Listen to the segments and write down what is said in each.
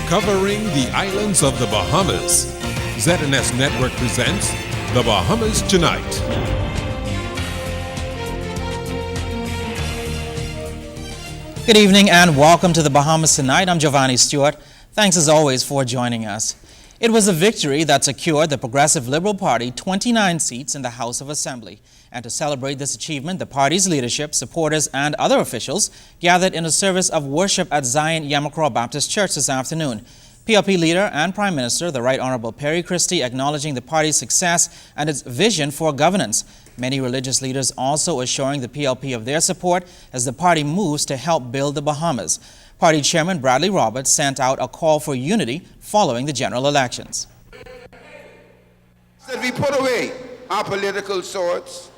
Covering the islands of the Bahamas, ZNS Network presents The Bahamas Tonight. Good evening and welcome to The Bahamas Tonight. I'm Giovanni Stewart. Thanks as always for joining us. It was a victory that secured the Progressive Liberal Party 29 seats in the House of Assembly. And to celebrate this achievement, the party's leadership, supporters, and other officials gathered in a service of worship at Zion Yamacraw Baptist Church this afternoon. PLP leader and Prime Minister, the Right Honorable Perry Christie, acknowledging the party's success and its vision for governance. Many religious leaders also assuring the PLP of their support as the party moves to help build the Bahamas. Party Chairman Bradley Roberts sent out a call for unity following the general elections. That we put away our political swords,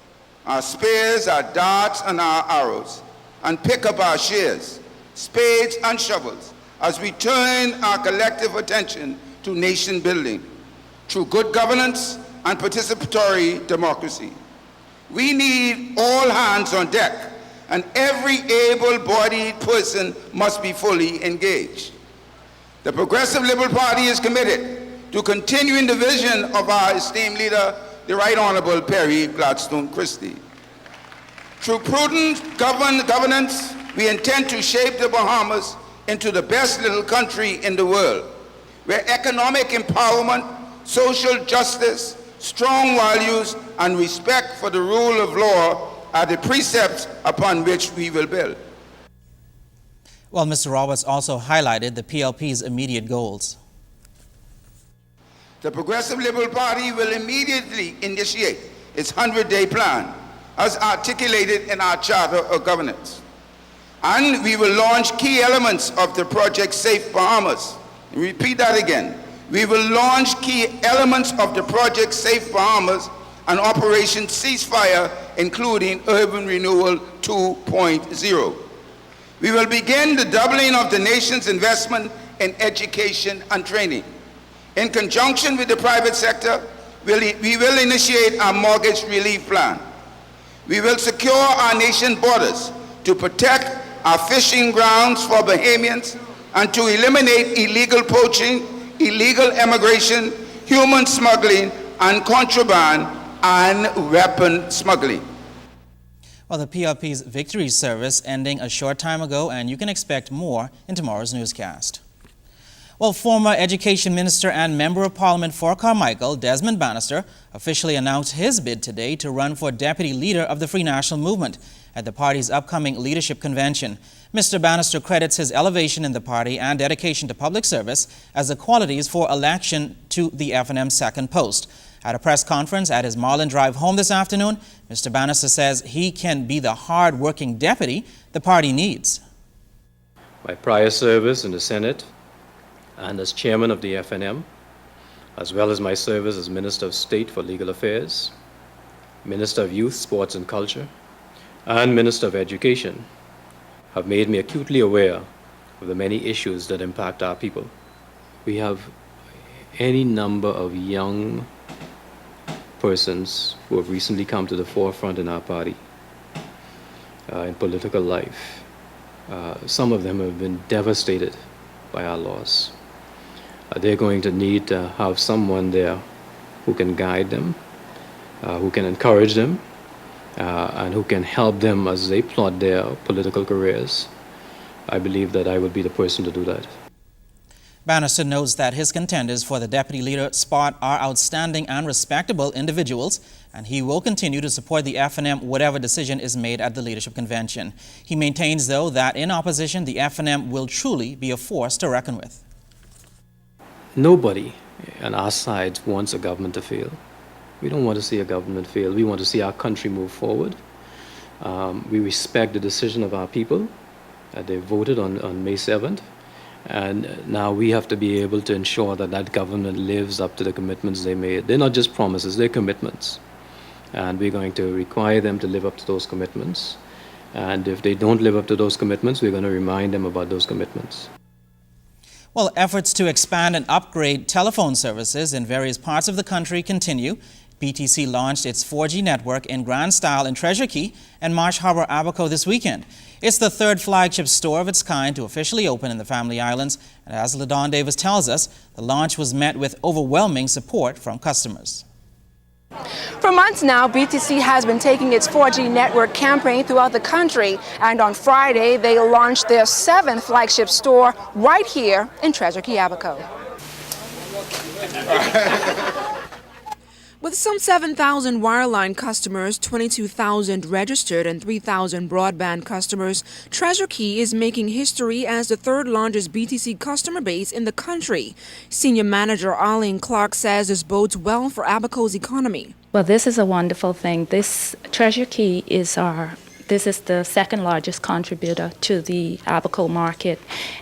our spears, our darts, and our arrows, and pick up our shears, spades, and shovels as we turn our collective attention to nation building through good governance and participatory democracy. We need all hands on deck, and every able-bodied person must be fully engaged. The Progressive Liberal Party is committed to continuing the vision of our esteemed leader, the Right Honorable Perry Gladstone Christie. Through prudent governance, we intend to shape the Bahamas into the best little country in the world, where economic empowerment, social justice, strong values, and respect for the rule of law are the precepts upon which we will build. Well, Mr. Roberts also highlighted the PLP's immediate goals. The Progressive Liberal Party will immediately initiate its 100-day plan as articulated in our Charter of Governance. And we will launch key elements of the Project Safe Bahamas. Repeat that again. We will launch key elements of the Project Safe Bahamas and Operation Ceasefire, including Urban Renewal 2.0. We will begin the doubling of the nation's investment in education and training. In conjunction with the private sector, we will initiate our mortgage relief plan. We will secure our nation borders to protect our fishing grounds for Bahamians and to eliminate illegal poaching, illegal immigration, human smuggling, and contraband and weapon smuggling. Well, the PLP's victory service ending a short time ago, and you can expect more in tomorrow's newscast. Well, former Education Minister and Member of Parliament for Carmichael, Desmond Bannister, officially announced his bid today to run for Deputy Leader of the Free National Movement at the party's upcoming leadership convention. Mr. Bannister credits his elevation in the party and dedication to public service as the qualities for election to the F&M's second post. At a press conference at his Marlin Drive home this afternoon, Mr. Bannister says he can be the hard-working deputy the party needs. My prior service in the Senate and as chairman of the F&M, as well as my service as Minister of State for Legal Affairs, Minister of Youth, Sports and Culture, and Minister of Education, have made me acutely aware of the many issues that impact our people. We have any number of young persons who have recently come to the forefront in our party, in political life. Some of them have been devastated by our loss. They're going to need to have someone there who can guide them, who can encourage them, and who can help them as they plot their political careers. I believe that I would be the person to do that. Bannister notes that his contenders for the deputy leader spot are outstanding and respectable individuals, and he will continue to support the F&M whatever decision is made at the leadership convention. He maintains, though, that in opposition, the F&M will truly be a force to reckon with. Nobody on our side wants a government to fail. We don't want to see a government fail. We want to see our country move forward. We respect the decision of our people. They voted on May 7th. And now we have to be able to ensure that that government lives up to the commitments they made. They're not just promises, they're commitments. And we're going to require them to live up to those commitments. And if they don't live up to those commitments, we're going to remind them about those commitments. Well, efforts to expand and upgrade telephone services in various parts of the country continue. BTC launched its 4G network in grand style in Treasure Key and Marsh Harbor, Abaco this weekend. It's the third flagship store of its kind to officially open in the Family Islands, and as LaDon Davis tells us, the launch was met with overwhelming support from customers. For months now, BTC has been taking its 4G network campaign throughout the country, and on Friday they launched their 7th flagship store right here in Treasure Key, Abaco. With some 7,000 wireline customers, 22,000 registered, and 3,000 broadband customers, Treasure Key is making history as the third largest BTC customer base in the country. Senior Manager Arlene Clark says this bodes well for Abaco's economy. Well, this is a wonderful thing. This Treasure Key is the second largest contributor to the Abaco market.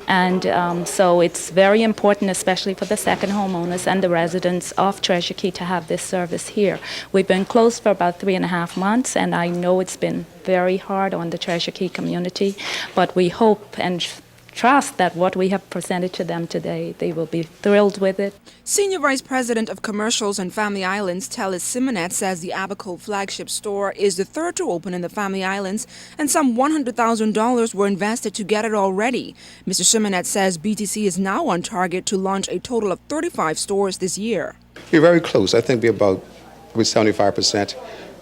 And so it's very important, especially for the second homeowners and the residents of Treasure Key, to have this service here. We've been closed for about 3.5 months, and I know it's been very hard on the Treasure Key community, but we hope and trust that what we have presented to them today, they will be thrilled with it. Senior Vice President of Commercials and Family Islands, Tellis Simonet, says the Abaco flagship store is the third to open in the Family Islands, and some $100,000 were invested to get it already. Mr. Simonet says BTC is now on target to launch a total of 35 stores this year. We're very close. I think we're about 75%.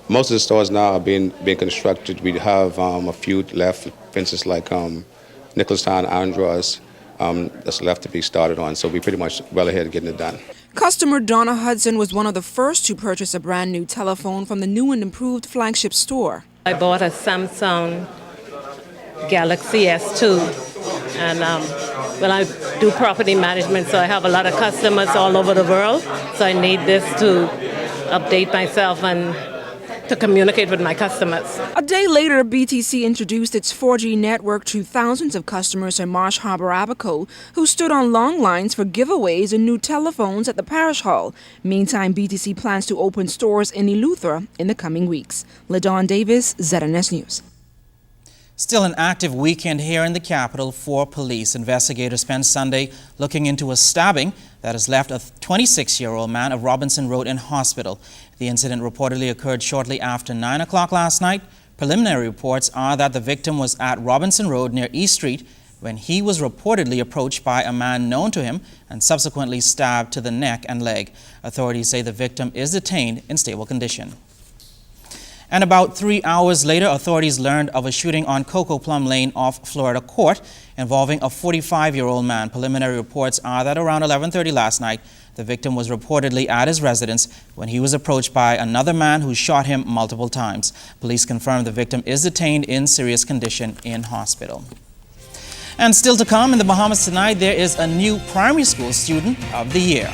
Most of the stores now are being constructed. We have a few left, for instance, like Nicholasstown, Andros, that's left to be started on, so we're pretty much well ahead of getting it done. Customer Donna Hudson was one of the first to purchase a brand new telephone from the new and improved flagship store. I bought a Samsung Galaxy S2, and well, I do property management, so I have a lot of customers all over the world, so I need this to update myself and to communicate with my customers. A day later, BTC introduced its 4G network to thousands of customers in Marsh Harbor, Abaco, who stood on long lines for giveaways and new telephones at the Parish Hall. Meantime, BTC plans to open stores in Eleuthera in the coming weeks. LaDon Davis, ZNS News. Still an active weekend here in the capital for police. Investigators spent Sunday looking into a stabbing that has left a 26-year-old man of Robinson Road in hospital. The incident reportedly occurred shortly after 9 o'clock last night. Preliminary reports are that the victim was at Robinson Road near East Street when he was reportedly approached by a man known to him and subsequently stabbed to the neck and leg. Authorities say the victim is detained in stable condition. And about 3 hours later, authorities learned of a shooting on Cocoa Plum Lane off Florida Court involving a 45-year-old man. Preliminary reports are that around 11:30 last night, the victim was reportedly at his residence when he was approached by another man who shot him multiple times. Police confirmed the victim is detained in serious condition in hospital. And still to come in the Bahamas tonight, there is a new primary school student of the year.